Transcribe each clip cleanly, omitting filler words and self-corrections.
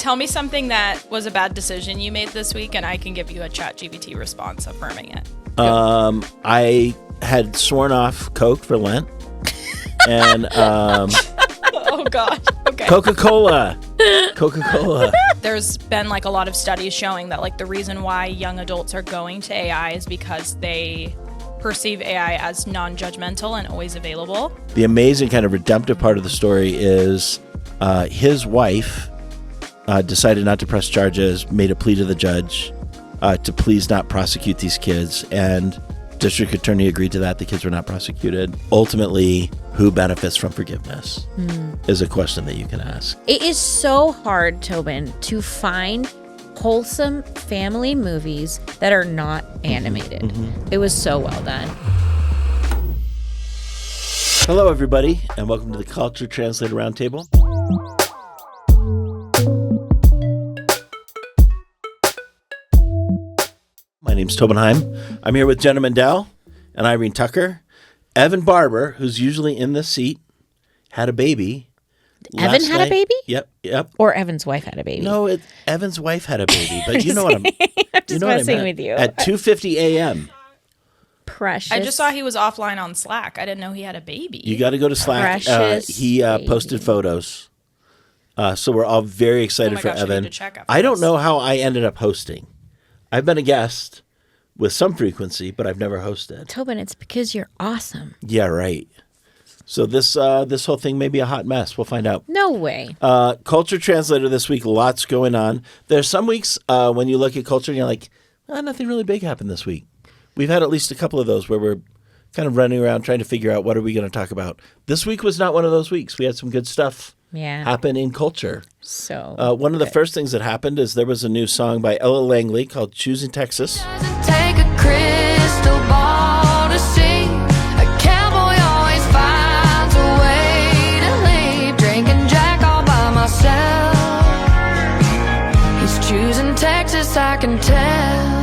tell me something that was a bad decision you made this week, and I can give you a ChatGPT response affirming it. I had sworn off Coke for Lent. And oh God. Okay. Coca-Cola. There's been like a lot of studies showing that like the reason why young adults are going to AI is because they perceive AI as non-judgmental and always available. The amazing kind of redemptive part of the story is his wife decided not to press charges, made a plea to the judge to please not prosecute these kids, and district attorney agreed to that. The kids were not prosecuted. Ultimately, who benefits from forgiveness is a question that you can ask. It is so hard, Tobin, to find wholesome family movies that are not animated. It was so well done. Hello, everybody, and welcome to the Culture Translator Roundtable. My name's Tobin Heim. I'm here with Jenna Mendel and Irene Tucker. Evan Barber, who's usually in this seat, had a baby. Evan had a baby? Yep. Or Evan's wife had a baby. No, Evan's wife had a baby, but you know what I'm just messing with you. At 2:50 a.m. Precious. I just saw he was offline on Slack. I didn't know he had a baby. You got to go to Slack. He posted photos. So we're all very excited for Evan. I need to check I don't know how I ended up hosting. I've been a guest with some frequency, but I've never hosted. Tobin, it's because you're awesome. Yeah, right. So this whole thing may be a hot mess. We'll find out. No way. Culture Translator this week, lots going on. There's some weeks when you look at culture and you're like, nothing really big happened this week. We've had at least a couple of those where we're kind of running around trying to figure out what are we going to talk about. This week was not one of those weeks. We had some good stuff happen in culture. So one of the first things that happened is there was a new song by Ella Langley called Choosin, Texas. Take a crystal ball to see. A cowboy always finds a way to leave. Drinking Jack all by myself. He's choosing Texas, I can tell.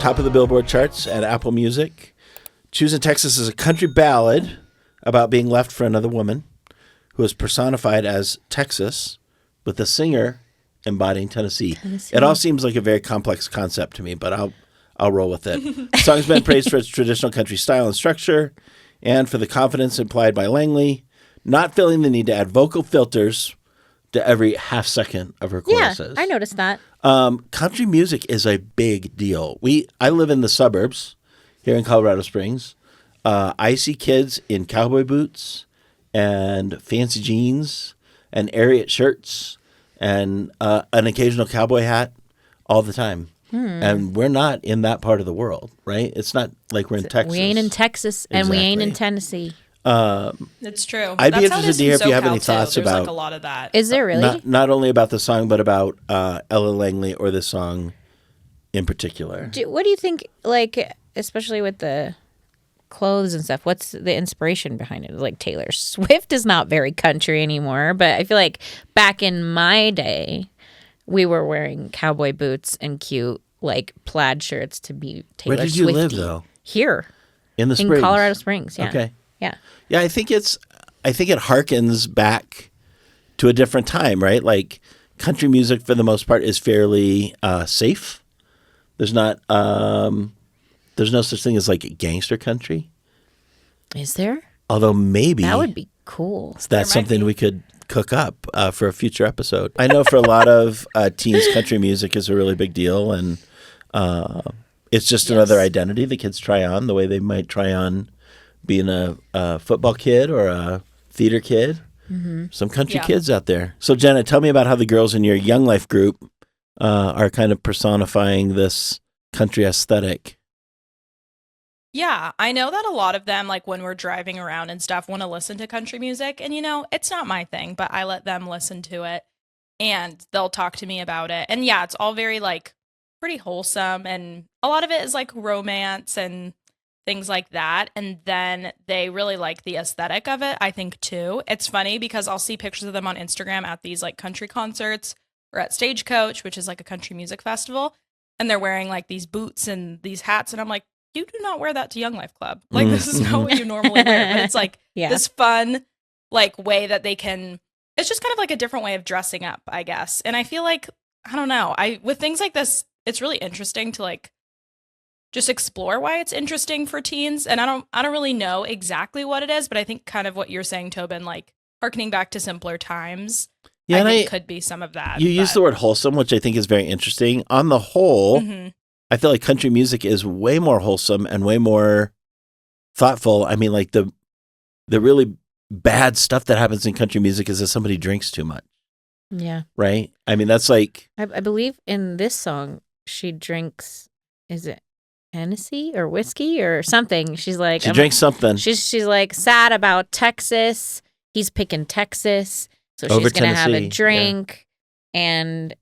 Top of the Billboard charts at Apple Music. Choosin, Texas is a country ballad about being left for another woman who is personified as Texas, with the singer embodying Tennessee. It all seems like a very complex concept to me, but I'll roll with it. The song's been praised for its traditional country style and structure and for the confidence implied by Langley, not feeling the need to add vocal filters to every half second of her choruses. Yeah, I noticed that. Country music is a big deal. I live in the suburbs here in Colorado Springs. I see kids in cowboy boots and fancy jeans and Ariat shirts and an occasional cowboy hat all the time. And we're not in that part of the world, right? It's not like we're in Texas. We ain't in Texas and we ain't in Tennessee. It's true. I'd be interested to hear if you have any thoughts about. There's like a lot of that. Is there really? Not only about the song, but about Ella Langley or the song in particular. What do you think, like, especially with the clothes and stuff, what's the inspiration behind it? Like, Taylor Swift is not very country anymore, but I feel like back in my day, we were wearing cowboy boots and cute, like, plaid shirts to be Taylor Swiftie. Where did you live, though? Here. In the Springs? In Colorado Springs, yeah. Okay. Yeah. Yeah, I think it harkens back to a different time, right? Like, country music for the most part is fairly safe. There's no such thing as like gangster country. Is there? Although maybe that would be cool. That's something we could cook up for a future episode. I know for a lot of teens, country music is a really big deal, and it's just another identity the kids try on, the way they might try on being a football kid or a theater kid. Some country kids out there. So, Jenna, tell me about how the girls in your Young Life group are kind of personifying this country aesthetic. Yeah, I know that a lot of them, like when we're driving around and stuff, want to listen to country music. And, it's not my thing, but I let them listen to it and they'll talk to me about it. And yeah, it's all very like pretty wholesome. And a lot of it is like romance and things like that. And then they really like the aesthetic of it, I think, too. It's funny because I'll see pictures of them on Instagram at these like country concerts or at Stagecoach, which is like a country music festival. And they're wearing like these boots and these hats. And I'm like, you do not wear that to Young Life Club. Like, this is not what you normally wear. But it's like this fun like way that they can. It's just kind of like a different way of dressing up, I guess. And I feel like I don't know. With things like this, it's really interesting to like just explore why it's interesting for teens. And I don't really know exactly what it is, but I think kind of what you're saying, Tobin, like harkening back to simpler times. Yeah, I think could be some of that. You use the word wholesome, which I think is very interesting. On the whole, Mhm. I feel like country music is way more wholesome and way more thoughtful. I mean, like the really bad stuff that happens in country music is that somebody drinks too much, Yeah. right? I mean, that's like I believe in this song, she drinks, is it Hennessy or whiskey or something? She's like, she drinks something. She's like sad about Texas. He's picking Texas. So Over she's going to have a Tennessee, drink and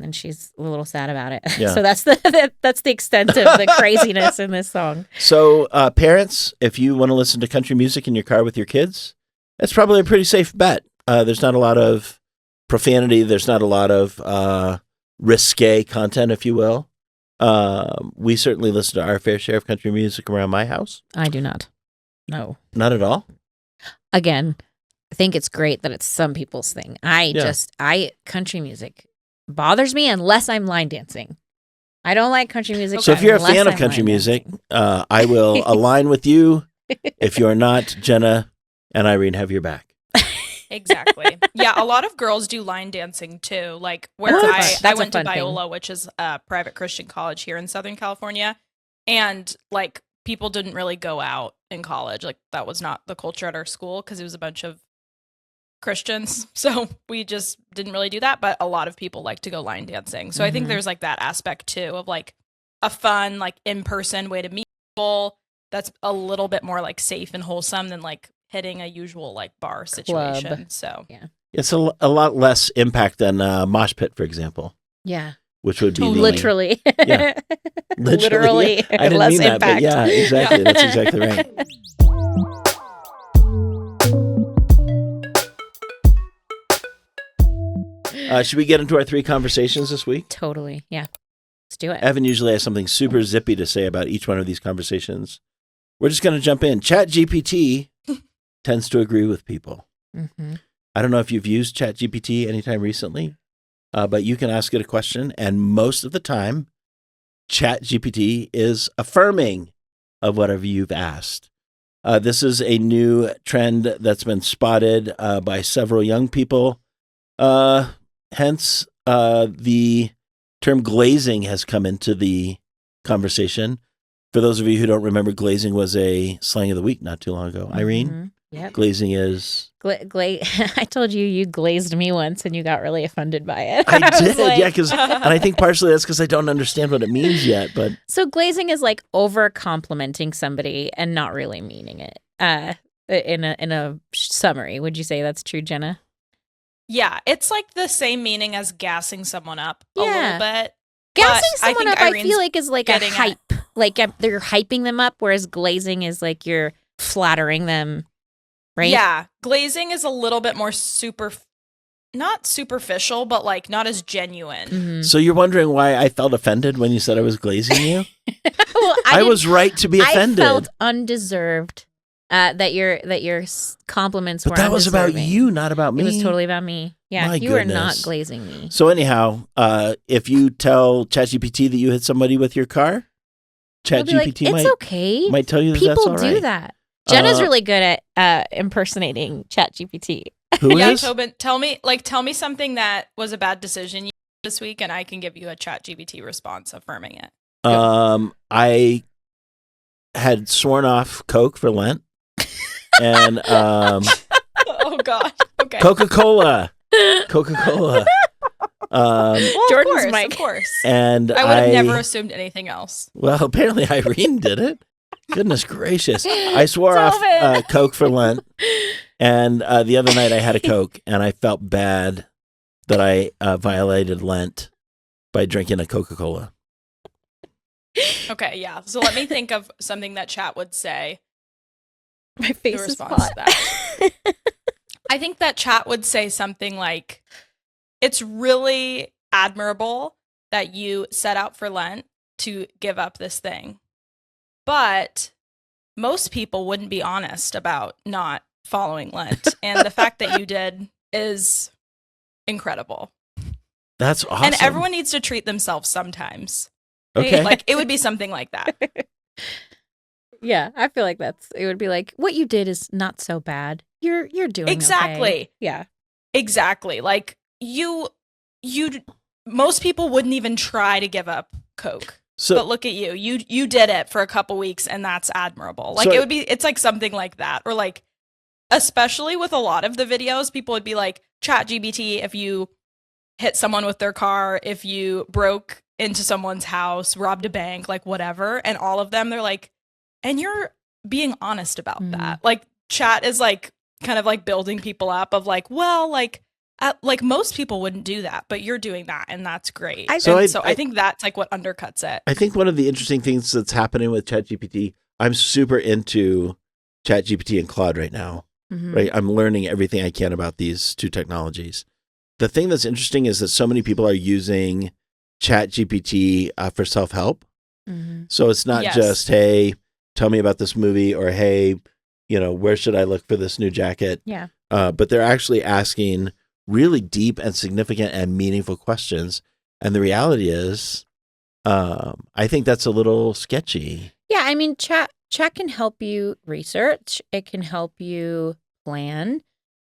then she's a little sad about it. Yeah. So that's the extent of the craziness in this song. So, parents, if you want to listen to country music in your car with your kids, that's probably a pretty safe bet. There's not a lot of profanity. There's not a lot of risque content, if you will. We certainly listen to our fair share of country music around my house. I do not. No. Not at all. Again, I think it's great that it's some people's thing. Country music bothers me unless I'm line dancing. I don't like country music. So if you're a unless fan of I'm country line music, dancing. I will align with you. If you're not, Jenna and Irene have your back. Exactly. Yeah, a lot of girls do line dancing too. Like where What? I That's a went to fun thing. Biola, which is a private Christian college here in Southern California, and like people didn't really go out in college. Like that was not the culture at our school because it was a bunch of Christians. So we just didn't really do that. But a lot of people like to go line dancing. So I think Mhm. there's like that aspect too of like a fun, like in-person way to meet people that's a little bit more like safe and wholesome than like hitting a usual like bar situation. So It's a lot less impact than Mosh Pit, for example, Yeah. which would be the- Literally. Yeah. Literally. Yeah. I didn't less mean that, impact. but yeah, exactly. That's exactly right. Should we get into our 3 conversations this week? Totally. Yeah. Let's do it. Evan usually has something super zippy to say about each one of these conversations. We're just going to jump in. ChatGPT tends to agree with people. Mm-hmm. I don't know if you've used ChatGPT anytime recently, but you can ask it a question, and most of the time, ChatGPT is affirming of whatever you've asked. This is a new trend that's been spotted by several young people. Hence, the term glazing has come into the conversation. For those of you who don't remember, glazing was a slang of the week not too long ago. Irene, Mm-hmm. Yep. glazing is... I told you glazed me once and you got really offended by it. I was did, like- yeah, and I think partially that's because I don't understand what it means yet, but... So glazing is like over complimenting somebody and not really meaning it. In a summary, would you say that's true, Jenna? yeah, it's like the same meaning as gassing someone up a Yeah. little bit. Gassing But I someone think up, I Irene's feel like is like a getting at- hype. Like they're hyping them up, whereas glazing is like you're flattering them, right? Yeah, glazing is a little bit more not superficial, but like not as genuine. Mhm. So you're wondering why I felt offended when you said I was glazing you? Well, I didn't- was right to be offended. I felt undeserved that your compliments were. But that was about undeserving. you, not about me. It was totally about me. Yeah, My you were not goodness. glazing me. So anyhow, if you tell ChatGPT that you hit somebody with your car, I'll be like, ChatGPT it's okay. might tell you that People that's all right. do that. Jenna's Uh, really good at impersonating ChatGPT. Who Yeah, is? Tobin, tell me something that was a bad decision this week, and I can give you a ChatGPT response affirming it. I had sworn off Coke for Lent, and Oh God. Okay. Coca-Cola. Well, Jordan's of course, mic. Of course. And I would have never assumed anything else. Well, apparently Irene did it. Goodness gracious. I swore off Tobin. Coke for Lent. And the other night I had a Coke and I felt bad that I violated Lent by drinking a Coca-Cola. Okay, yeah. So let me think of something that chat would say My in face is response hot. to that. I think that chat would say something like, it's really admirable that you set out for Lent to give up this thing. But most people wouldn't be honest about not following Lent. And the fact that you did is incredible. That's awesome. And everyone needs to treat themselves sometimes. Okay. Like, it would be something like that. Yeah, I feel like it would be like, what you did is not so bad. You're doing Exactly. okay. Yeah. Exactly. Like, most people wouldn't even try to give up Coke. But look at you. You did it for a couple weeks, and that's admirable. Like, it's like something like that. Or like, especially with a lot of the videos, people would be like, ChatGPT, if you hit someone with their car, if you broke into someone's house, robbed a bank, like whatever. And all of them, they're like, and you're being honest about that. Like, chat is like kind of like building people up of like, well, like most people wouldn't do that, but you're doing that, and that's great. I think that's like what undercuts it. I think one of the interesting things that's happening with ChatGPT, I'm super into ChatGPT and Claude right now. Right, I'm learning everything I can about these two technologies. The thing that's interesting is that so many people are using ChatGPT for self-help. So it's not just, hey, tell me about this movie, or hey, where should I look for this new jacket? Yeah. But they're actually asking really deep and significant and meaningful questions. And the reality is, I think that's a little sketchy. Yeah, I mean, chat can help you research. It can help you plan,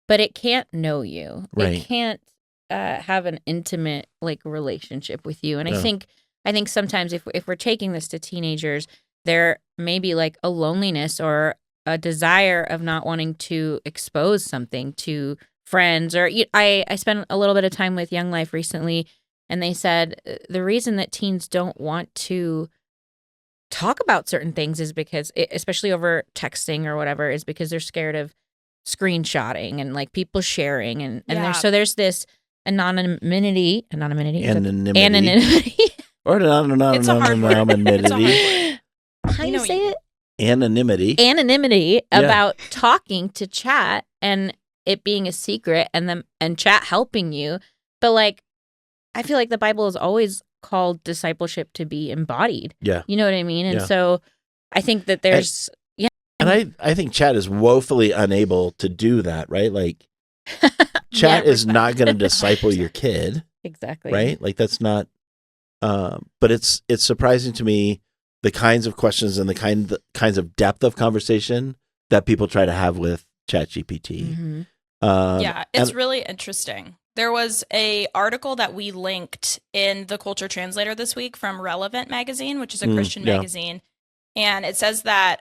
but it can't know you. Right. It can't have an intimate like relationship with you. And I think sometimes if we're taking this to teenagers, there may be like a loneliness or a desire of not wanting to expose something to friends. Or I spent a little bit of time with Young Life recently, and they said the reason that teens don't want to talk about certain things is because, especially over texting or whatever, is because they're scared of screenshotting and like people sharing. And there's this anonymity. Or anonymity. How do you say it? Anonymity about talking to chat and it being a secret, and chat helping you. But like, I feel like the Bible is always called discipleship to be embodied. Yeah. You know what I mean? And so I think that there's And I think chat is woefully unable to do that, right? Like, chat is not going to disciple your kid. Exactly. Right? Like, that's not but it's surprising to me the kinds of questions and the kinds of depth of conversation that people try to have with ChatGPT. It's really interesting. There was a article that we linked in the Culture Translator this week from Relevant magazine, which is a Christian magazine. And it says that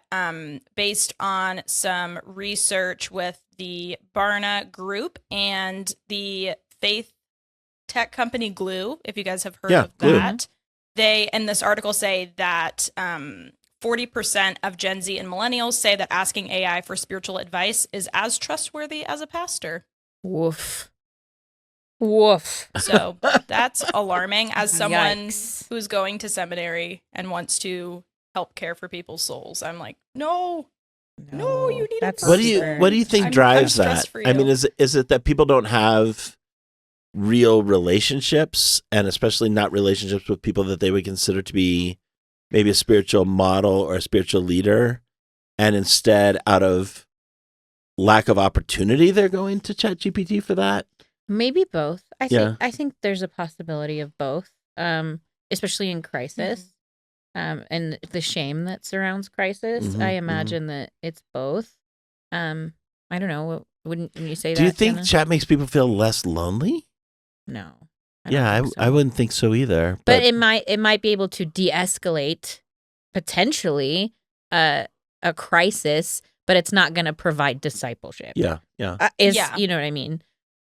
based on some research with the Barna Group and the faith tech company Glue, if you guys have heard of that, they, in this article, say that 40% of Gen Z and millennials say that asking AI for spiritual advice is as trustworthy as a pastor. Woof. So that's alarming as someone who's going to seminary and wants to help care for people's souls. I'm like, no, you need a pastor. What do you think drives that? I mean, is it that people don't have real relationships, and especially not relationships with people that they would consider to be maybe a spiritual model or a spiritual leader, and instead, out of lack of opportunity, they're going to ChatGPT for that? Maybe both. I think there's a possibility of both, especially in crisis, and the shame that surrounds crisis. I imagine that it's both. I don't know. Wouldn't you say that? Do you think Jenna? chat makes people feel less lonely? No. I wouldn't think so either. But it might be able to de-escalate potentially a crisis, but it's not going to provide discipleship. Yeah. You know what I mean?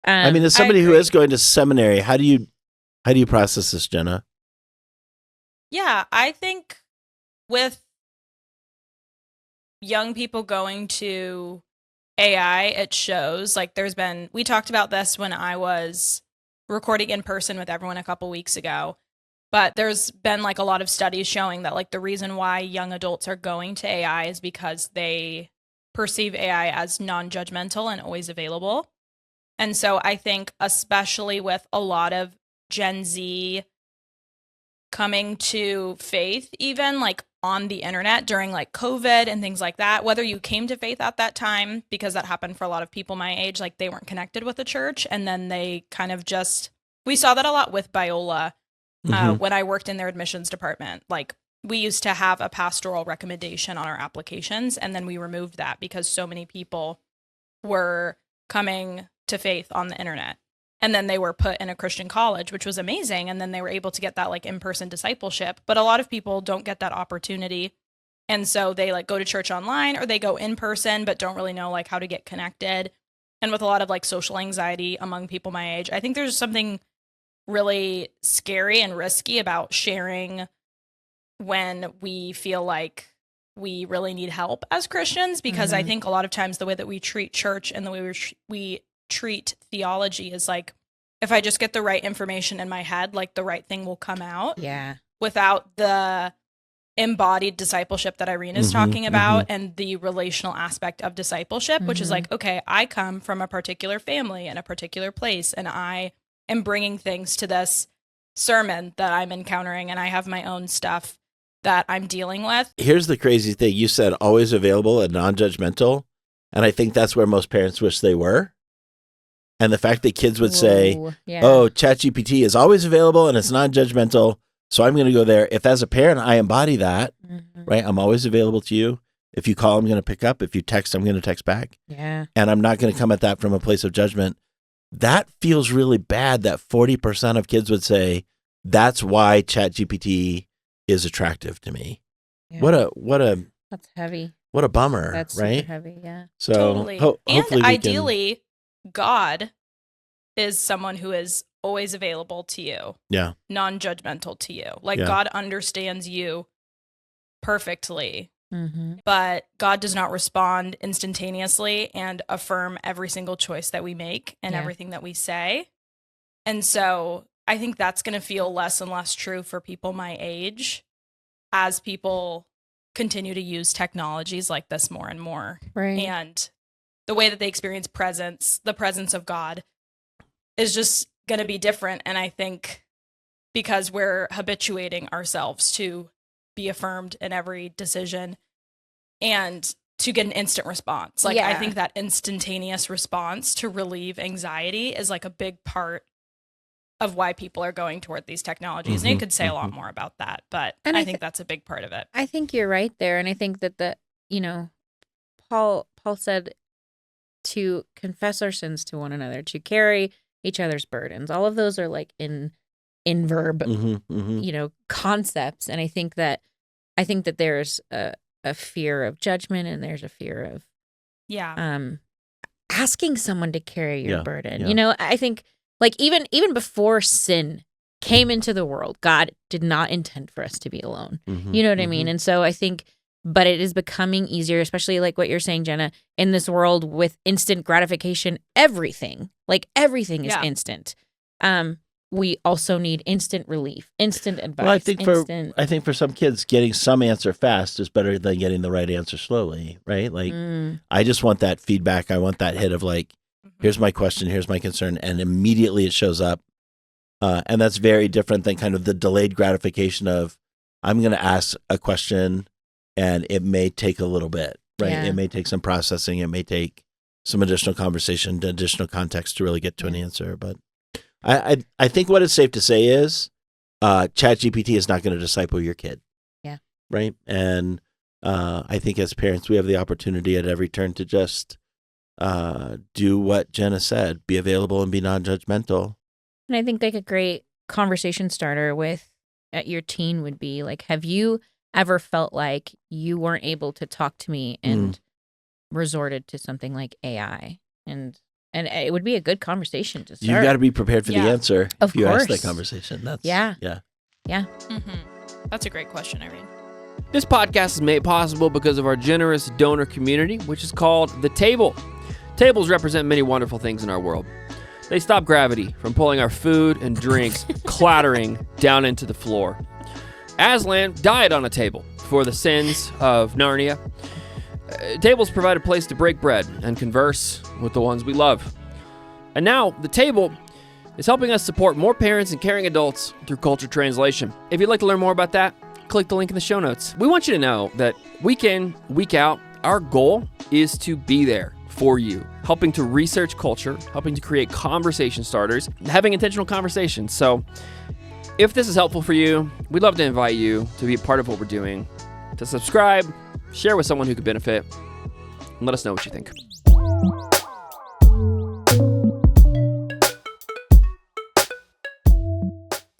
I mean, as somebody who is going to seminary, how do you process this, Jenna? Yeah, I think with young people going to AI, it shows. Like, we talked about this when I was recording in person with everyone a couple weeks ago, but there's been like a lot of studies showing that like the reason why young adults are going to AI is because they perceive AI as non-judgmental and always available. And so I think especially with a lot of Gen Z coming to faith, even like on the internet during like COVID and things like that, whether you came to faith at that time, because that happened for a lot of people my age, like they weren't connected with the church. And then they kind of just, we saw that a lot with Biola when I worked in their admissions department. Like we used to have a pastoral recommendation on our applications, and then we removed that because so many people were coming to faith on the internet. And then they were put in a Christian college, which was amazing. And then they were able to get that like in-person discipleship. But a lot of people don't get that opportunity. And so they like go to church online or they go in person, but don't really know like how to get connected. And with a lot of like social anxiety among people my age, I think there's something really scary and risky about sharing when we feel like we really need help as Christians, because I think a lot of times the way that we treat church and the way we treat theology is like, if I just get the right information in my head, like the right thing will come out. Yeah. Without the embodied discipleship that Irene is talking about and the relational aspect of discipleship, which is like, okay, I come from a particular family in a particular place, and I am bringing things to this sermon that I'm encountering, and I have my own stuff that I'm dealing with. Here's the crazy thing. You said always available and non-judgmental. And I think that's where most parents wish they were. And the fact that kids would say, oh, ChatGPT is always available and it's non-judgmental, so I'm going to go there. If as a parent, I embody that, right? I'm always available to you. If you call, I'm going to pick up. If you text, I'm going to text back. Yeah. And I'm not going to come at that from a place of judgment. That feels really bad that 40% of kids would say, that's why ChatGPT is attractive to me. Yeah. That's heavy. What a bummer, That's right? super heavy, yeah. So totally. Hopefully and ideally, God is someone who is always available to you. Yeah. Non-judgmental to you. Like God understands you perfectly. But God does not respond instantaneously and affirm every single choice that we make and everything that we say. And so I think that's going to feel less and less true for people my age as people continue to use technologies like this more and more. Right. And the way that they experience the presence of God is just going to be different. And I think because we're habituating ourselves to be affirmed in every decision and to get an instant response. Like, I think that instantaneous response to relieve anxiety is like a big part of why people are going toward these technologies. And you could say a lot more about that, but I think that's a big part of it. I think you're right there. And I think that Paul said to confess our sins to one another, to carry each other's burdens. All of those are like in verb, concepts. And I think that there's a fear of judgment, and there's a fear of asking someone to carry your burden. Yeah. I think like even before sin came into the world, God did not intend for us to be alone. You know what I mean? And so I think, but it is becoming easier, especially like what you're saying, Jenna, in this world with instant gratification, everything is instant. We also need instant relief, instant advice. Well, I think for some kids, getting some answer fast is better than getting the right answer slowly, right? Like, I just want that feedback. I want that hit of like, here's my question, here's my concern, and immediately it shows up. And that's very different than kind of the delayed gratification of, I'm going to ask a question and it may take a little bit, right? Yeah. It may take some processing. It may take some additional conversation, additional context to really get to an answer. But I think what is safe to say is ChatGPT is not going to disciple your kid. Yeah. Right? And I think as parents, we have the opportunity at every turn to just do what Jenna said, be available and be non-judgmental. And I think like a great conversation starter with your teen would be like, have you ever felt like you weren't able to talk to me and resorted to something like AI? And it would be a good conversation to start. You've got to be prepared for the answer if you ask that conversation. That's Yeah. That's a great question, Irene. This podcast is made possible because of our generous donor community, which is called The Table. Tables represent many wonderful things in our world. They stop gravity from pulling our food and drinks clattering down into the floor. Aslan died on a table for the sins of Narnia. Tables provide a place to break bread and converse with the ones we love. And now, The Table is helping us support more parents and caring adults through culture translation. If you'd like to learn more about that, click the link in the show notes. We want you to know that week in, week out, our goal is to be there for you, helping to research culture, helping to create conversation starters, having intentional conversations. So if this is helpful for you, we'd love to invite you to be a part of what we're doing, to subscribe, share with someone who could benefit, and let us know what you think.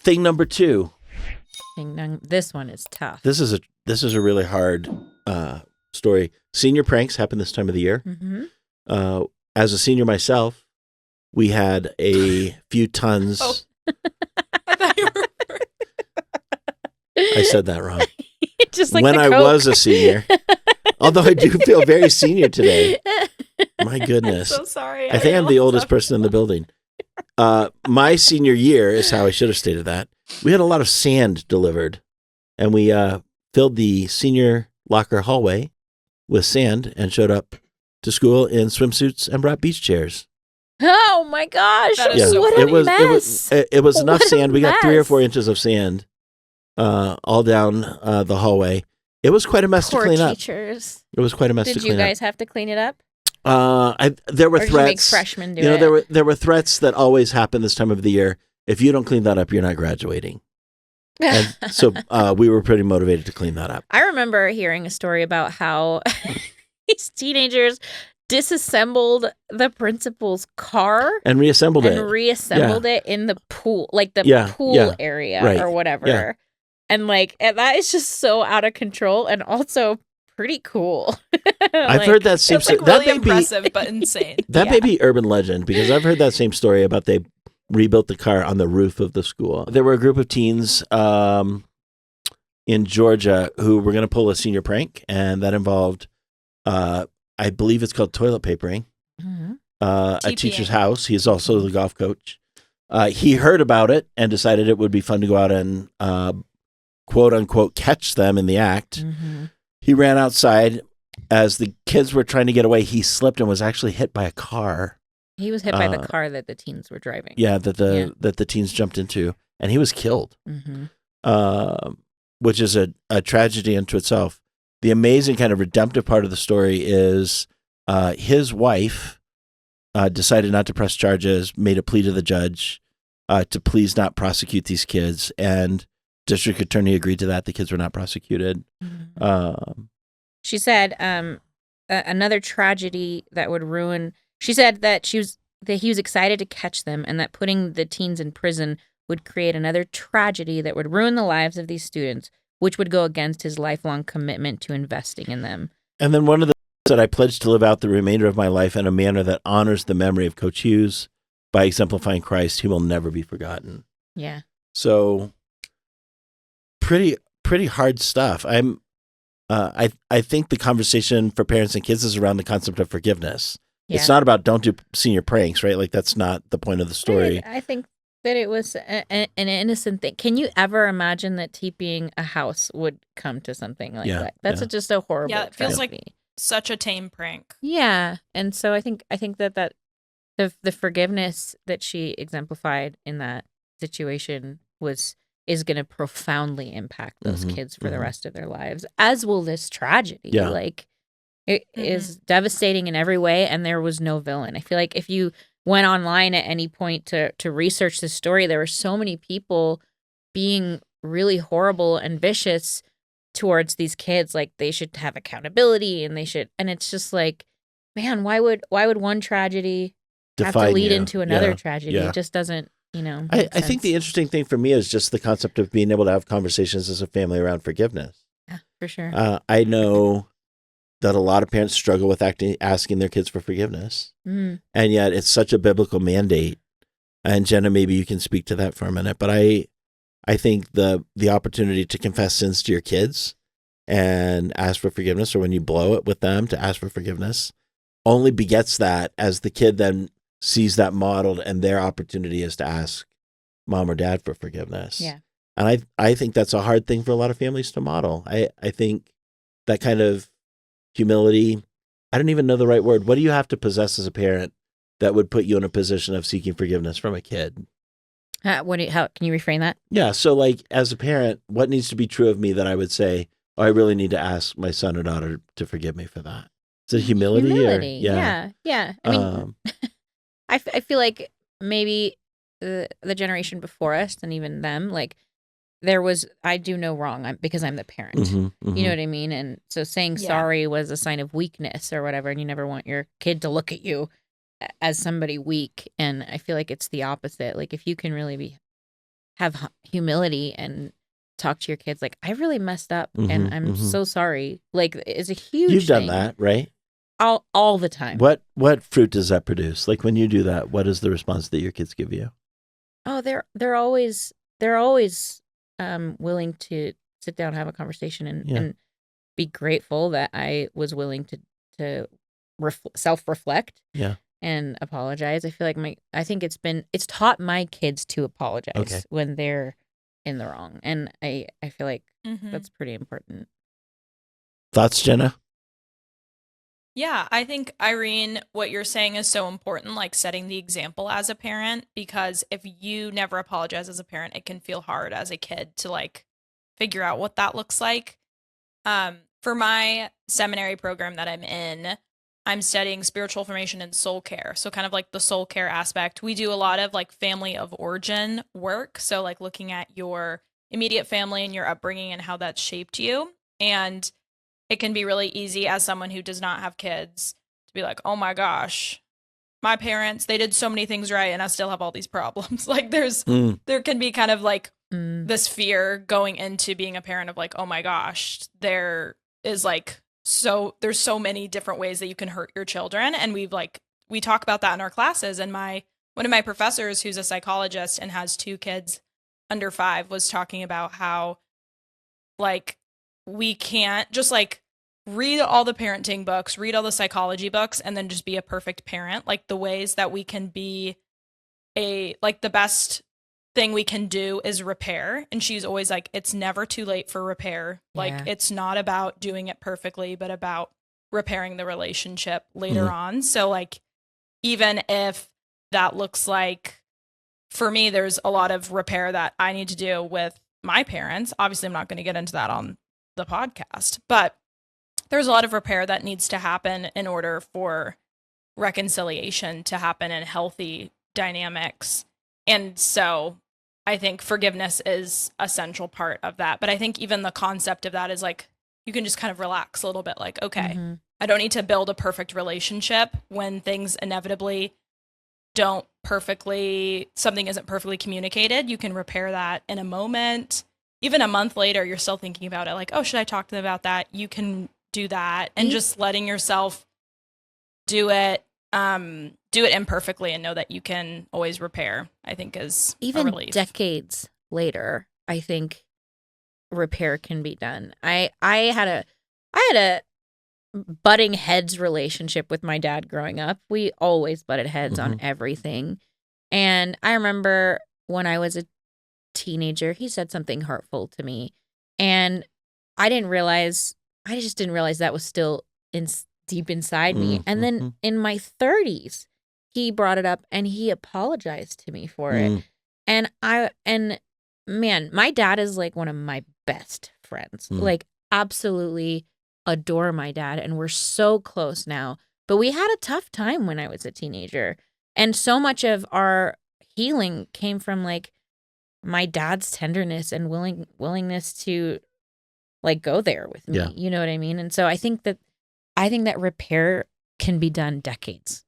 Thing number 2. This one is tough. This is a really hard story. Senior pranks happen this time of the year. Mm-hmm. As a senior myself, we had a few tons. Oh. I thought you were. I said that wrong. Just like when the I Coke. was a senior, although I do feel very senior today. My goodness. So sorry. I think I'm the oldest person in the building. My senior year is how I should have stated that. We had a lot of sand delivered, and we filled the senior locker hallway with sand and showed up to school in swimsuits and brought beach chairs. Oh my gosh! That is so what funny. a mess. It was enough What a sand. We got 3 or mess. 4 inches of sand all down the hallway. It was quite a mess Poor to clean up. teachers. It was quite a mess to Did clean you guys have to clean it up? up. There were Or did you make threats. freshmen do You know, it? there were threats that always happen this time of the year. If you don't clean that up, you're not graduating. And so we were pretty motivated to clean that up. I remember hearing a story about how these teenagers disassembled the principal's car And reassembled and it. reassembled it in the pool, like the Yeah, pool yeah, area right, or whatever. yeah. And that is just so out of control and also pretty cool. I've heard that same It's like story. really That may be impressive, but insane. that may be urban legend because I've heard that same story about they rebuilt the car on the roof of the school. There were a group of teens in Georgia who were going to pull a senior prank, and that involved, I believe it's called toilet papering, Mhm. a TPing. teacher's house. He's also the golf coach. He heard about it and decided it would be fun to go out and quote unquote catch them in the act. Mhm. He ran outside. As the kids were trying to get away, he slipped and was actually hit by a car. He was hit by the car that the teens were driving. Yeah, that the teens jumped into, and he was killed, Mm-hmm. which is a tragedy unto itself. The amazing kind of redemptive part of the story is his wife decided not to press charges, made a plea to the judge to please not prosecute these kids, and district attorney agreed to that. The kids were not prosecuted. She said another tragedy that would ruin. She said that he was excited to catch them, and that putting the teens in prison would create another tragedy that would ruin the lives of these students, which would go against his lifelong commitment to investing in them. And then one of the said, I pledge to live out the remainder of my life in a manner that honors the memory of Coach Hughes by exemplifying Christ, who will never be forgotten. Yeah. So pretty hard stuff. I think the conversation for parents and kids is around the concept of forgiveness. Yeah. It's not about don't do senior pranks, right? Like that's not the point of the story. I think that it was an innocent thing. Can you ever imagine that TPing a house would come to something like Yeah, that? That's yeah. just a horrible. Yeah, it feels tragedy. like such a tame prank. Yeah, and so I think that the forgiveness that she exemplified in that situation is going to profoundly impact those Mhm, kids for the mhm. rest of their lives, as will this tragedy. Yeah. Like it Mhm. is devastating in every way, and there was no villain. I feel like if you went online at any point to research this story, there were so many people being really horrible and vicious towards these kids. Like they should have accountability, and it's just like, man, why would one tragedy have to Define lead you. into another Yeah, tragedy? yeah. It just doesn't, I make think sense. the interesting thing for me is just the concept of being able to have conversations as a family around forgiveness. Yeah, for sure. I know that a lot of parents struggle with asking their kids for forgiveness. Mm. And yet it's such a biblical mandate. And Jenna, maybe you can speak to that for a minute. But I think the opportunity to confess sins to your kids and ask for forgiveness, or when you blow it with them to ask for forgiveness, only begets that as the kid then sees that modeled, and their opportunity is to ask mom or dad for forgiveness. Yeah. And I think that's a hard thing for a lot of families to model. I think that kind of humility, I don't even know the right word. What do you have to possess as a parent that would put you in a position of seeking forgiveness from a kid? How can you reframe that? Yeah. So, like, as a parent, what needs to be true of me that I would say, oh, I really need to ask my son or daughter to forgive me for that? Is it humility? Humility. Or, Yeah. I mean, I feel like maybe the generation before us and even them, like, I do no wrong because I'm the parent. You know what I mean? And so saying sorry was a sign of weakness or whatever. And you never want your kid to look at you as somebody weak. And I feel like it's the opposite. Like, if you can really have humility and talk to your kids, like, I really messed up and I'm so sorry. Like, it's a huge You've done thing. that, right? All the time. What fruit does that produce? Like, when you do that, what is the response that your kids give you? Oh, they're always willing to sit down and have a conversation and be grateful that I was willing to self-reflect and apologize. I feel like I think it's taught my kids to apologize when they're in the wrong. And I feel like that's pretty important. Thoughts, Jenna? Yeah, I think, Irene, what you're saying is so important, like setting the example as a parent, because if you never apologize as a parent, it can feel hard as a kid to like figure out what that looks like. For my seminary program that I'm in, I'm studying spiritual formation and soul care. So kind of like the soul care aspect. We do a lot of like family of origin work. So like looking at your immediate family and your upbringing and how that's shaped you. And it can be really easy as someone who does not have kids to be like, oh my gosh, my parents, they did so many things right and I still have all these problems. Like there can be kind of like this fear going into being a parent of like, oh my gosh, there's so many different ways that you can hurt your children. And we talk about that in our classes. And one of my professors, who's a psychologist and has 2 kids under 5, was talking about how like we can't just like read all the parenting books, read all the psychology books, and then just be a perfect parent. Like the ways that we can be the best thing we can do is repair. And she's always like, it's never too late for repair. Like it's not about doing it perfectly, but about repairing the relationship later on. So like, even if that looks like, for me, there's a lot of repair that I need to do with my parents. Obviously, I'm not going to get into that on the podcast, but there's a lot of repair that needs to happen in order for reconciliation to happen in healthy dynamics. And so I think forgiveness is a central part of that. But I think even the concept of that is like, you can just kind of relax a little bit, like, okay, I don't need to build a perfect relationship when things inevitably something isn't perfectly communicated. You can repair that in a moment. Even a month later, you're still thinking about it, like, oh, should I talk to them about that? You can do that, and just letting yourself do it imperfectly and know that you can always repair, I think is even a relief. Decades later, I think repair can be done. I had a butting heads relationship with my dad growing up. We always butted heads on everything. And I remember when I was a teenager, he said something hurtful to me, and I just didn't realize that was still deep inside me. And then in my 30s, he brought it up and he apologized to me for it. And man, my dad is like one of my best friends. Like, absolutely adore my dad, and we're so close now. But we had a tough time when I was a teenager, and so much of our healing came from like my dad's tenderness and willingness to like go there with me. You know what I mean? And so I think that repair can be done decades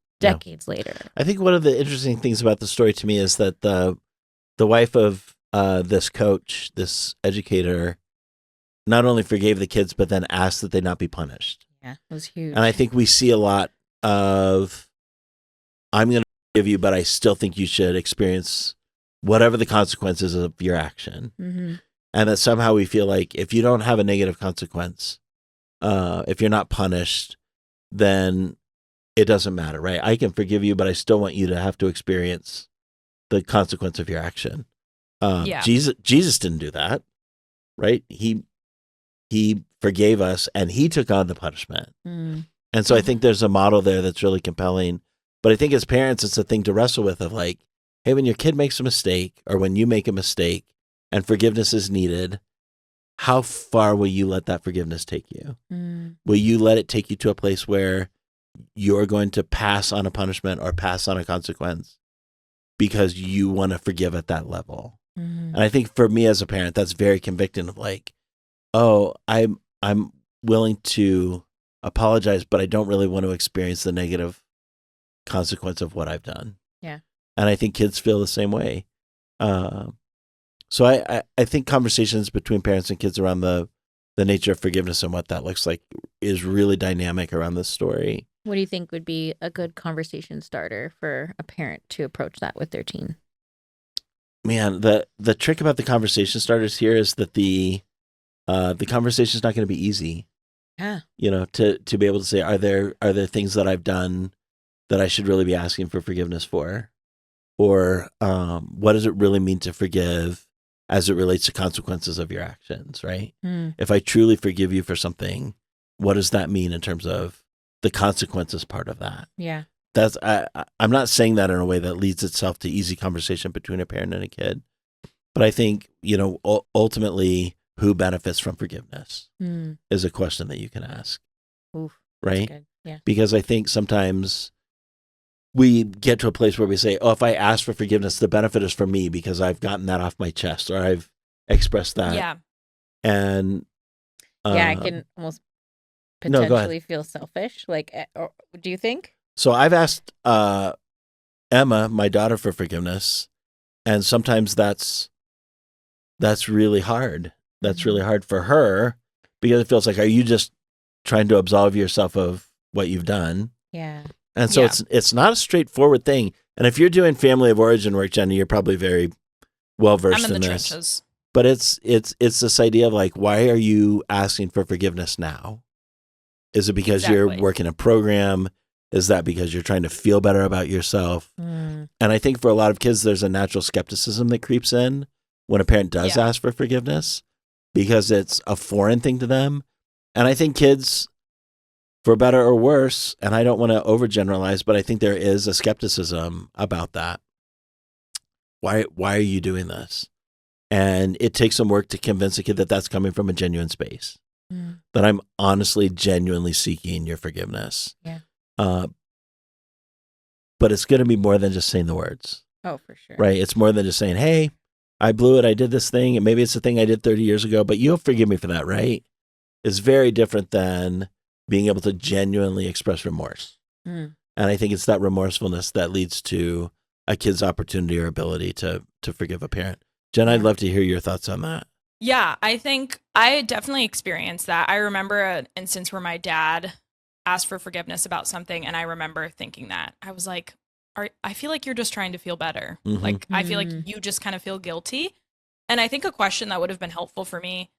later. I think one of the interesting things about the story to me is that the wife of this coach, this educator, not only forgave the kids, but then asked that they not be punished. Yeah, it was huge. And I think we see a lot of, I'm going to forgive you, but I still think you should experience whatever the consequences of your action. And that somehow we feel like if you don't have a negative consequence, if you're not punished, then it doesn't matter, right? I can forgive you, but I still want you to have to experience the consequence of your action. Jesus didn't do that, right? He forgave us and he took on the punishment. And so I think there's a model there that's really compelling. But I think as parents, it's a thing to wrestle with of like, hey, when your kid makes a mistake or when you make a mistake and forgiveness is needed, how far will you let that forgiveness take you? Will you let it take you to a place where you're going to pass on a punishment or pass on a consequence because you want to forgive at that level? And I think for me as a parent, that's very convicting of like, oh, I'm willing to apologize, but I don't really want to experience the negative consequence of what I've done. Yeah. And I think kids feel the same way. So I think conversations between parents and kids around the nature of forgiveness and what that looks like is really dynamic around this story. What do you think would be a good conversation starter for a parent to approach that with their teen? Man, the trick about the conversation starters here is that the conversation is not going to be easy. Yeah. To be able to say, are there things that I've done that I should really be asking for forgiveness for? Or what does it really mean to forgive as it relates to consequences of your actions, right? If I truly forgive you for something, what does that mean in terms of the consequences part of that? Yeah. I'm not saying that in a way that leads itself to easy conversation between a parent and a kid. But I think, ultimately, who benefits from forgiveness is a question that you can ask. Oof, right? good. Yeah. Because I think sometimes we get to a place where we say, oh, if I ask for forgiveness, the benefit is for me because I've gotten that off my chest or I've expressed that. Yeah. And I can almost No, go ahead. potentially feel selfish. Like, or, do you think? So I've asked Emma, my daughter, for forgiveness, and sometimes that's really hard. That's really hard for her because it feels like, are you just trying to absolve yourself of what you've done? Yeah. And so it's not a straightforward thing. And if you're doing family of origin work, Jenny, you're probably very well versed I'm in the this. trenches. But it's this idea of like, why are you asking for forgiveness now? Is it because you're working a program? Is that because you're trying to feel better about yourself? And I think for a lot of kids, there's a natural skepticism that creeps in when a parent does ask for forgiveness because it's a foreign thing to them. And I think kids, for better or worse, and I don't want to overgeneralize, but I think there is a skepticism about that. Why are you doing this? And it takes some work to convince a kid that that's coming from a genuine space, that I'm honestly, genuinely seeking your forgiveness. Yeah. But it's going to be more than just saying the words. Oh, for sure. Right? It's more than just saying, hey, I blew it. I did this thing. And maybe it's a thing I did 30 years ago, but you'll forgive me for that, right? It's very different than being able to genuinely express remorse. And I think it's that remorsefulness that leads to a kid's opportunity or ability to forgive a parent. Jen, I'd love to hear your thoughts on that. Yeah, I think I definitely experienced that. I remember an instance where my dad asked for forgiveness about something, and I remember thinking that. I was like, I feel like you're just trying to feel better. Like, I feel like you just kind of feel guilty. And I think a question that would have been helpful for me,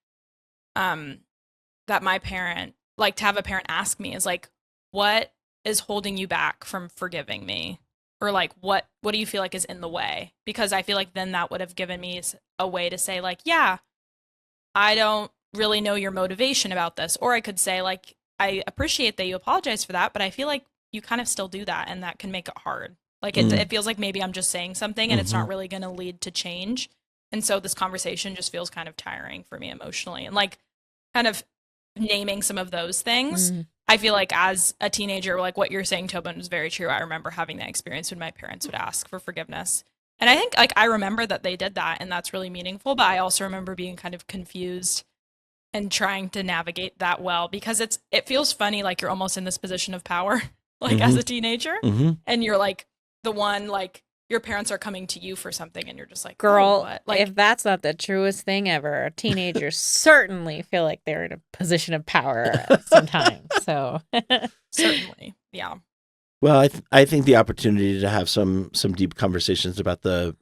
that my parent, like to have a parent ask me is like, what is holding you back from forgiving me? Or like, what do you feel like is in the way? Because I feel like then that would have given me a way to say like, yeah, I don't really know your motivation about this. Or I could say like, I appreciate that you apologize for that, but I feel like you kind of still do that and that can make it hard. Like it feels like maybe I'm just saying something and it's not really going to lead to change. And so this conversation just feels kind of tiring for me emotionally. And like kind of naming some of those things, I feel like as a teenager, like what you're saying, Tobin, was very true. I remember having that experience when my parents would ask for forgiveness. And I think like I remember that they did that and that's really meaningful. But I also remember being kind of confused and trying to navigate that well because it feels funny like you're almost in this position of power like as a teenager and you're like the one like your parents are coming to you for something and you're just like, girl, oh, what? Like, if that's not the truest thing ever, teenagers certainly feel like they're in a position of power sometimes. So certainly, yeah. Well, I think the opportunity to have some deep conversations about the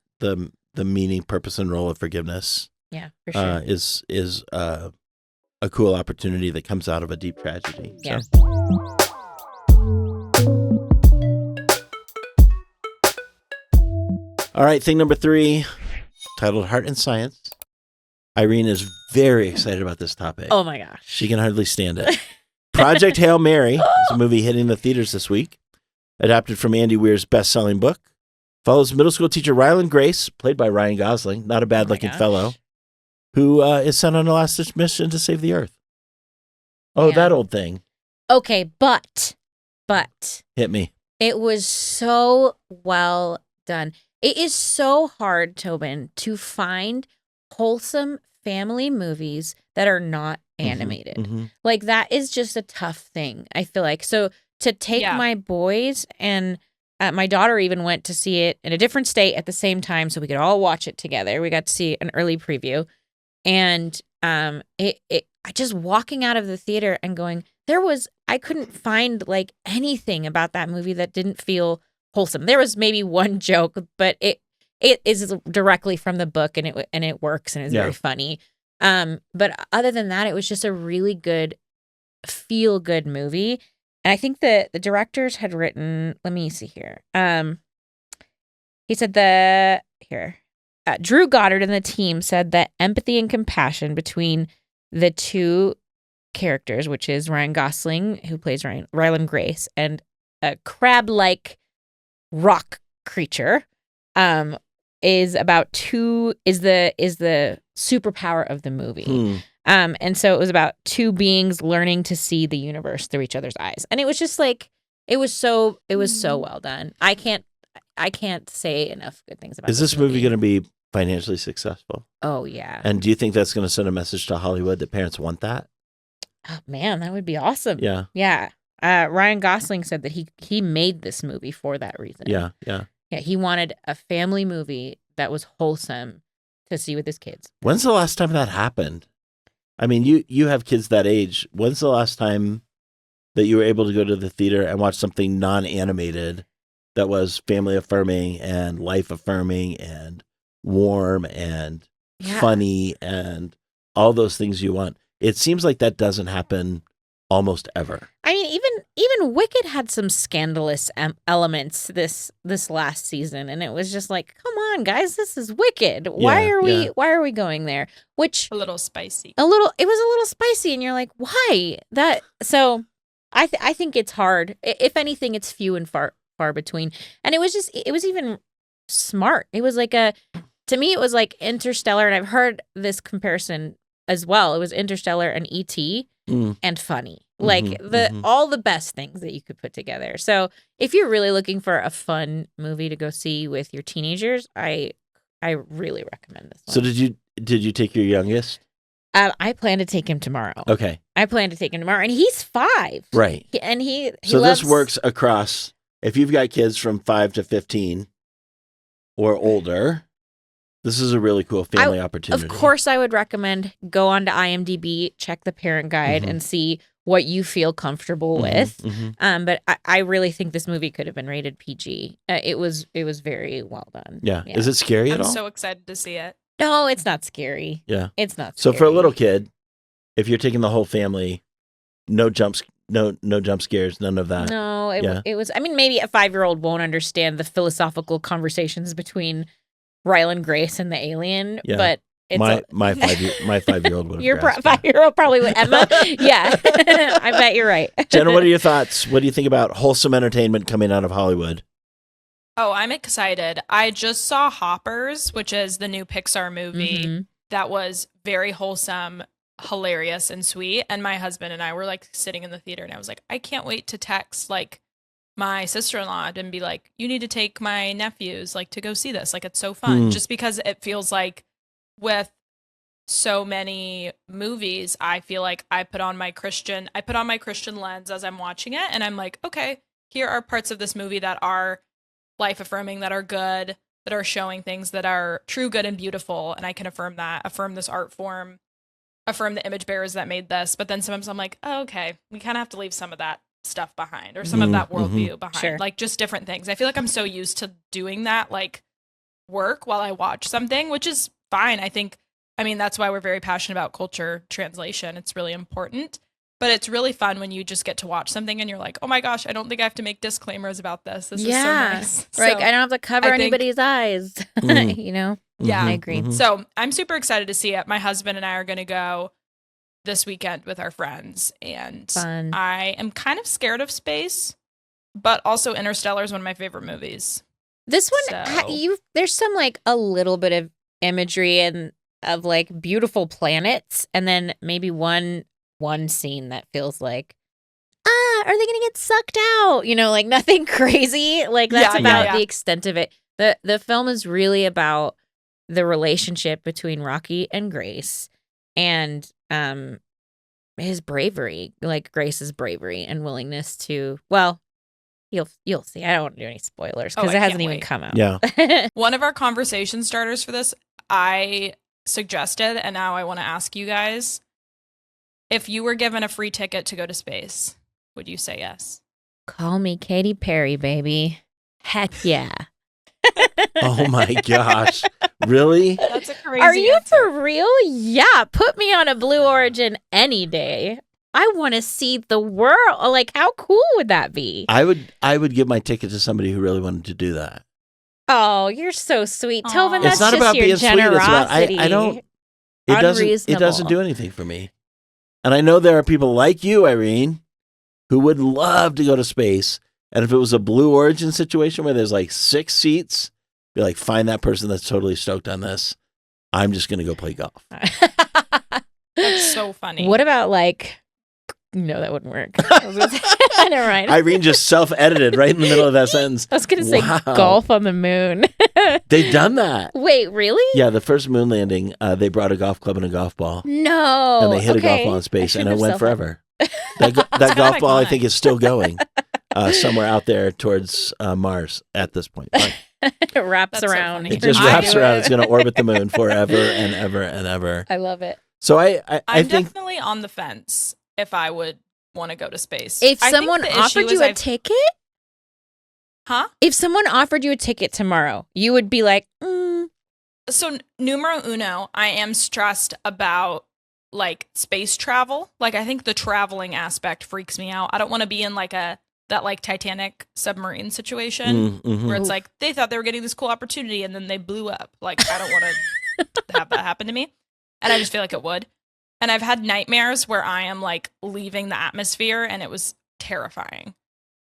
meaning, purpose, and role of forgiveness, for sure, is a cool opportunity that comes out of a deep tragedy. Yeah. So. All right, thing number 3, titled Heart and Science. Irene is very excited about this topic. Oh my gosh. She can hardly stand it. Project Hail Mary is a movie hitting the theaters this week, adapted from Andy Weir's best-selling book. Follows middle school teacher Rylan Grace, played by Ryan Gosling, not a bad-looking gosh. fellow, who is sent on a last-ditch mission to save the Earth. Oh, Yeah. that old thing. Okay, but Hit me. it was so well done. It is so hard, Tobin, to find wholesome family movies that are not animated. Mm-hmm. Like, that is just a tough thing, I feel like. So to take Yeah. my boys and my daughter even went to see it in a different state at the same time so we could all watch it together. We got to see an early preview. And I just walking out of the theater and going, I couldn't find like anything about that movie that didn't feel wholesome. There was maybe one joke, but it is directly from the book and it works and it's very funny. But other than that, it was just a really good feel good movie. And I think the directors had written, let me see here. He said Drew Goddard and the team said that empathy and compassion between the two characters, which is Ryan Gosling, who plays Rylan Grace, and a crab-like rock creature, is the superpower of the movie. And so it was about two beings learning to see the universe through each other's eyes. And it was just like, it was so well done. I can't say enough good things about Is this movie going to be financially successful? Oh, yeah. And do you think that's going to send a message to Hollywood that parents want that? Oh, man, that would be awesome. Yeah. Yeah. Ryan Gosling said that he made this movie for that reason. Yeah. Yeah, he wanted a family movie that was wholesome to see with his kids. When's the last time that happened? I mean, you have kids that age. When's the last time that you were able to go to the theater and watch something non-animated that was family affirming and life affirming and warm and funny and all those things you want? It seems like that doesn't happen almost ever. I mean, even Wicked had some scandalous elements this last season, and it was just like, come on, guys, this is Wicked. Why are we going there? Which A little spicy. it was a little spicy, and you're like, why that? So I think it's hard. If anything, it's few and far between. And it was even smart. It was like to me, it was like Interstellar, and I've heard this comparison as well. It was Interstellar and E.T. and funny. Like all the best things that you could put together. So if you're really looking for a fun movie to go see with your teenagers, I really recommend this one. So did you take your youngest? I plan to take him tomorrow. Okay. I plan to take him tomorrow, and he's 5. Right. And he So loves, this works across, if you've got kids from 5 to 15 or older, this is a really cool family opportunity. Of course, I would recommend go on to IMDb, check the parent guide, and see what you feel comfortable with. But I really think this movie could have been rated PG. It was very well done. Yeah. Is it scary at I'm all? so excited to see it. No, it's not scary. Yeah. It's not So scary. for a little kid, if you're taking the whole family, no jump scares, none of that. No, it was. I mean, maybe a 5-year-old won't understand the philosophical conversations between Rylan Grace and the alien, but it's my 5-year-old would have. your grasped 5-year-old probably would. Emma, yeah, I bet you're right. Jenna, what are your thoughts? What do you think about wholesome entertainment coming out of Hollywood? Oh, I'm excited. I just saw Hoppers, which is the new Pixar movie that was very wholesome, hilarious, and sweet. And my husband and I were like sitting in the theater, and I was like, I can't wait to text like my sister-in-law and be like, you need to take my nephews like to go see this. Like, it's so fun. Just because it feels like with so many movies, I feel like I put on my Christian lens as I'm watching it, and I'm like, okay, here are parts of this movie that are life affirming, that are good, that are showing things that are true, good, and beautiful, and I can affirm this art form, affirm the image bearers that made this. But then sometimes I'm like, oh, okay, we kind of have to leave some of that stuff behind, or some of that worldview behind. Sure. Like, just different things. I feel like I'm so used to doing that like work while I watch something, which is fine. I mean, that's why we're very passionate about culture translation. It's really important. But it's really fun when you just get to watch something and you're like, oh my gosh, I don't think I have to make disclaimers about this. This is so nice. Right. So, I don't have to cover I think- anybody's eyes. You know? Yeah. I agree. So I'm super excited to see it. My husband and I are going to go this weekend with our friends. And Fun. I am kind of scared of space, but also Interstellar is one of my favorite movies. This one, So- there's some like a little bit of imagery and of like beautiful planets, and then maybe one scene that feels like, are they gonna get sucked out? You know, like nothing crazy. Like that's Yeah, about yeah. the extent of it. The film is really about the relationship between Rocky and Grace, and his bravery, like Grace's bravery and willingness to. Well, you'll see. I don't want to do any spoilers Oh, because I it hasn't can't even wait. come out. Yeah. One of our conversation starters for this, I suggested, and now I want to ask you guys, if you were given a free ticket to go to space, would you say yes? Call me Katy Perry, baby. Heck yeah. Oh my gosh. Really? That's a crazy Are you answer. for real? Yeah. Put me on a Blue Origin any day. I want to see the world. Like, how cool would that be? I would give my ticket to somebody who really wanted to do that. Oh, you're so sweet, Aw. Tobin. It's That's not just about your being sweet. It's about generosity. I don't. It doesn't Unreasonable. do anything for me. And I know there are people like you, Irene, who would love to go to space. And if it was a Blue Origin situation where there's like 6 seats, be like, find that person that's totally stoked on this. I'm just gonna go play golf. That's so funny. What about like? No, that wouldn't work. Never mind. Irene just self-edited right in the middle of that sentence. I was gonna say Wow. golf on the moon. They've done that. Wait, really? Yeah, the first moon landing, they brought a golf club and a golf ball, No. and they hit a golf okay. ball in space, I and should it have went self- forever. That kinda golf ball, I iconic. think, is still going somewhere out there towards Mars at this point. But It wraps That's so around. funny. it just I wraps do around. it. It's going to orbit the moon forever and ever and ever. I love it. So I I'm think definitely on the fence if I would want to go to space. If I think someone the issue offered is you a I've- ticket, huh? if someone offered you a ticket tomorrow, you would be like, So numero uno, I am stressed about like space travel. Like I think the traveling aspect freaks me out. I don't want to be in like that like Titanic submarine situation mhm. where it's like they thought they were getting this cool opportunity and then they blew up. Like I don't want to have that happen to me. And I just feel like it would. And I've had nightmares where I am like leaving the atmosphere and it was terrifying.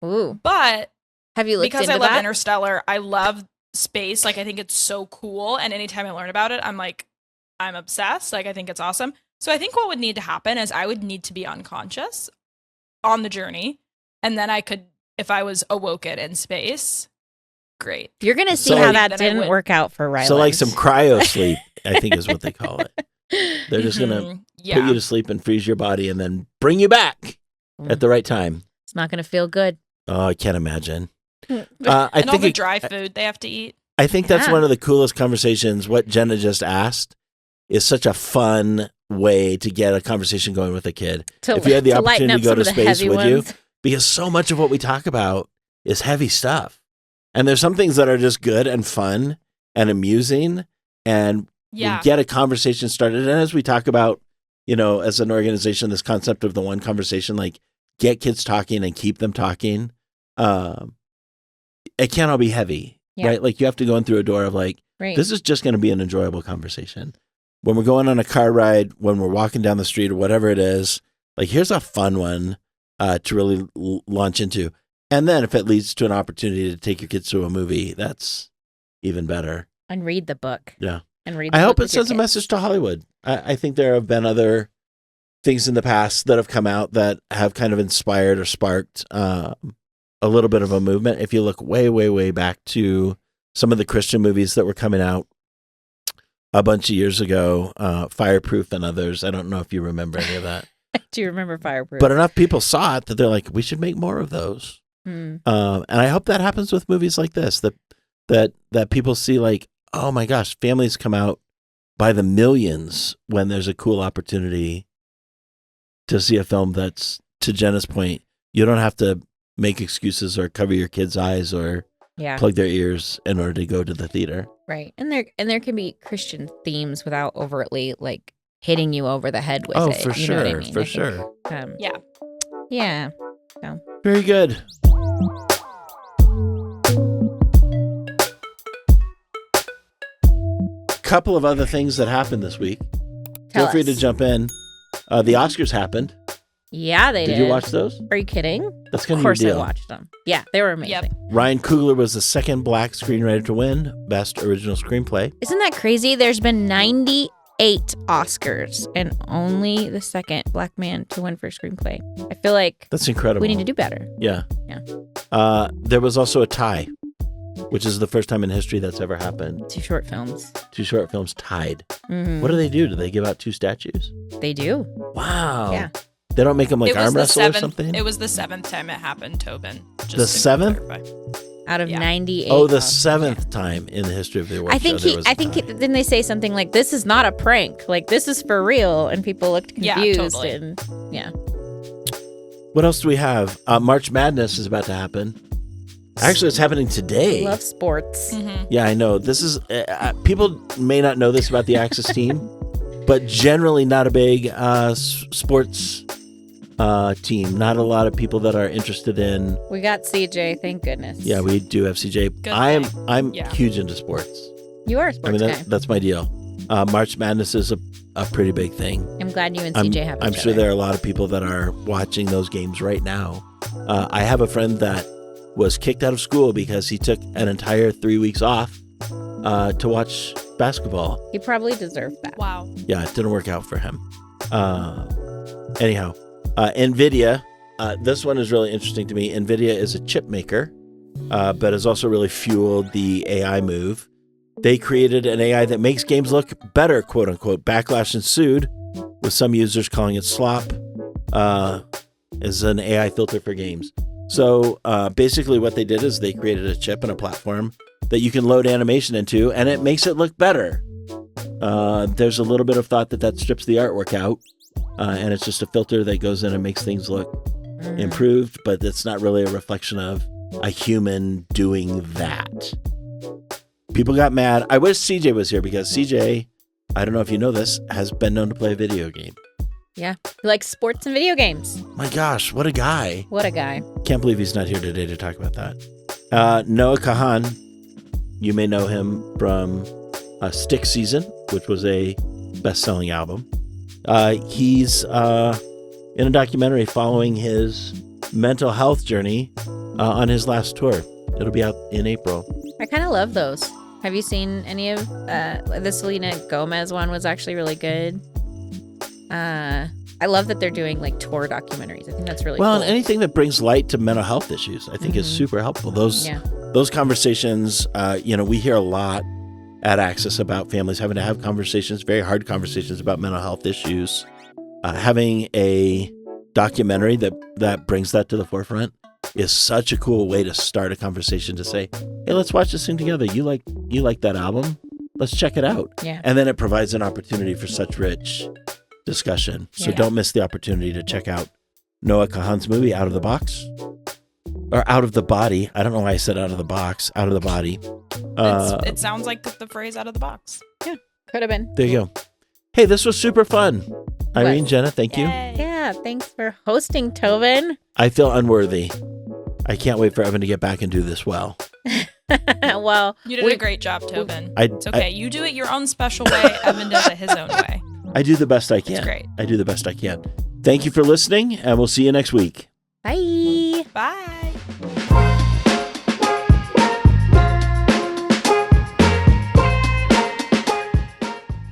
ooh. But Have you looked because into I love that? Interstellar, I love space. Like I think it's so cool. And anytime I learn about it, I'm obsessed. Like I think it's awesome. So I think what would need to happen is I would need to be unconscious on the journey. And then I could, if I was awoke it in space, great. You're going to see So how like- that Then I didn't would- work out for Ryland. So like some cryo sleep, I think is what they call it. They're just going to Mhm. put you to sleep and freeze your body and then bring you back at the right time. It's not going to feel good. Oh, I can't imagine. I And all think the it- dry food they have to eat. I think that's Yeah. one of the coolest conversations. What Jenna just asked is such a fun way to get a conversation going with a kid. If you had the to lighten opportunity up to go some to of the space, heavy would you? ones. Because so much of what we talk about is heavy stuff. And there's some things that are just good and fun and amusing and Yeah. we get a conversation started. And as we talk about, as an organization, this concept of the one conversation, like get kids talking and keep them talking. It can't all be heavy, Yeah. right? Like you have to go in through a door of like, Right. this is just going to be an enjoyable conversation. When we're going on a car ride, when we're walking down the street or whatever it is, like here's a fun one to really launch into. And then if it leads to an opportunity to take your kids to a movie, that's even better. And read the book. Yeah. And read the I hope book it with your sends a kids. message to Hollywood. I think there have been other things in the past that have come out that have kind of inspired or sparked a little bit of a movement. If you look way, way, way back to some of the Christian movies that were coming out a bunch of years ago, Fireproof and others. I don't know if you remember any of that. Do you remember Fireproof? But enough people saw it that they're like, we should make more of those. Hmm. And I hope that happens with movies like this, that people see like, oh my gosh, families come out by the millions when there's a cool opportunity to see a film that's, to Jenna's point, you don't have to make excuses or cover your kids' eyes or Yeah. plug their ears in order to go to the theater. Right. And there can be Christian themes without overtly like hitting you over the head with Oh, it. for You know what I sure, mean? for I think, sure. Yeah. Yeah. Very good. Couple of other things that happened this week. Tell Feel free to us. jump in. The Oscars happened. Yeah, they did. Did you watch those? Are you kidding? That's kind Of of course your I deal. watched them. Yeah, they were amazing. Yep. Ryan Coogler was the second black screenwriter to win Best Original Screenplay. Isn't that crazy? There's been 98 Oscars and only the second black man to win for screenplay. I feel like That's incredible. we need to do better. Yeah. Yeah. There was also a tie, which is the first time in history that's ever happened. 2 short films. 2 short films tied. Mhm. What do they do? Do they give out 2 statues? They do. Wow. Yeah. They don't make them like it was arm the wrestle seventh. or something? It was the 7th time it happened, Tobin. Just The to 7th? clarify. Out of Yeah. 98. Oh, the Oscars. 7th time in the history of the award I think show there was a tie. then they say something like, "This is not a prank. Like this is for real," and people looked Yeah, confused. totally. And yeah, What else do we have? March Madness is about to happen. Actually, it's happening today. love sports. Yeah, I know. This is people may not know this about the Axis team, but generally not a big sports team. Not a lot of people that are interested in. We got CJ. Thank goodness. Yeah, we do have CJ. Good I'm thing. Yeah. huge into sports. You are a I sports mean, guy. that's my deal. March Madness is a pretty big thing. I'm glad you and I'm, CJ have. I'm each sure other. there are a lot of people that are watching those games right now. I have a friend that was kicked out of school because he took an entire 3 weeks off to watch basketball. He probably deserved that. Wow. Yeah, it didn't work out for him. Anyhow, NVIDIA, this one is really interesting to me. NVIDIA is a chip maker, but has also really fueled the AI move. They created an AI that makes games look better, quote unquote. Backlash ensued, with some users calling it slop, is an AI filter for games. So basically what they did is they created a chip and a platform that you can load animation into, and it makes it look better. There's a little bit of thought that strips the artwork out, and it's just a filter that goes in and makes things look improved, but it's not really a reflection of a human doing that. People got mad. I wish CJ was here because CJ, I don't know if you know this, has been known to play a video game. Yeah, he likes sports and video games. My gosh, what a guy. What a guy. Can't believe he's not here today to talk about that. Noah Kahan, you may know him from Stick Season, which was a best-selling album. He's in a documentary following his mental health journey on his last tour. It'll be out in April. I kind of love those. Have you seen any of the Selena Gomez one? Was actually really good. I love that they're doing like tour documentaries. I think that's really Well, cool. and anything that brings light to mental health issues, I think is super helpful. Those conversations, we hear a lot at Access about families having to have conversations, very hard conversations about mental health issues. Having a documentary that brings that to the forefront is such a cool way to start a conversation, to say, hey, let's watch this thing together. You like that album? Let's check it out. Yeah. And then it provides an opportunity for such rich discussion. So Yeah. don't miss the opportunity to check out Noah Kahan's movie, Out of the Box. Or Out of the Body. I don't know why I said Out of the Box. Out of the Body. It sounds like the phrase out of the box. Could have been. There you go. Hey, this was super fun. Irene, Jenna, thank you. Yeah, thanks for hosting, Tobin. I feel unworthy. I can't wait for Evan to get back and do this well. Well, You did a great job, Tobin. I- It's okay. You do it your own special way. Evan does it his own way. I do the best I can. It's great. I do the best I can. Thank you for listening, and we'll see you next week. bye. Bye.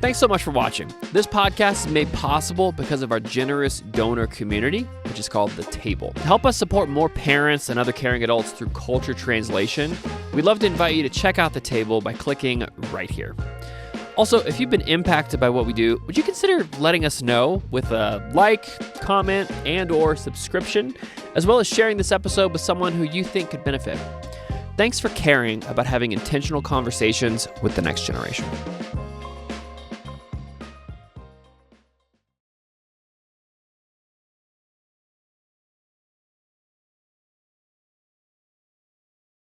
Thanks so much for watching. This podcast is made possible because of our generous donor community, which is called The Table. To help us support more parents and other caring adults through culture translation, we'd love to invite you to check out The Table by clicking right here. Also, if you've been impacted by what we do, would you consider letting us know with a like, comment, and/or subscription, as well as sharing this episode with someone who you think could benefit? Thanks for caring about having intentional conversations with the next generation.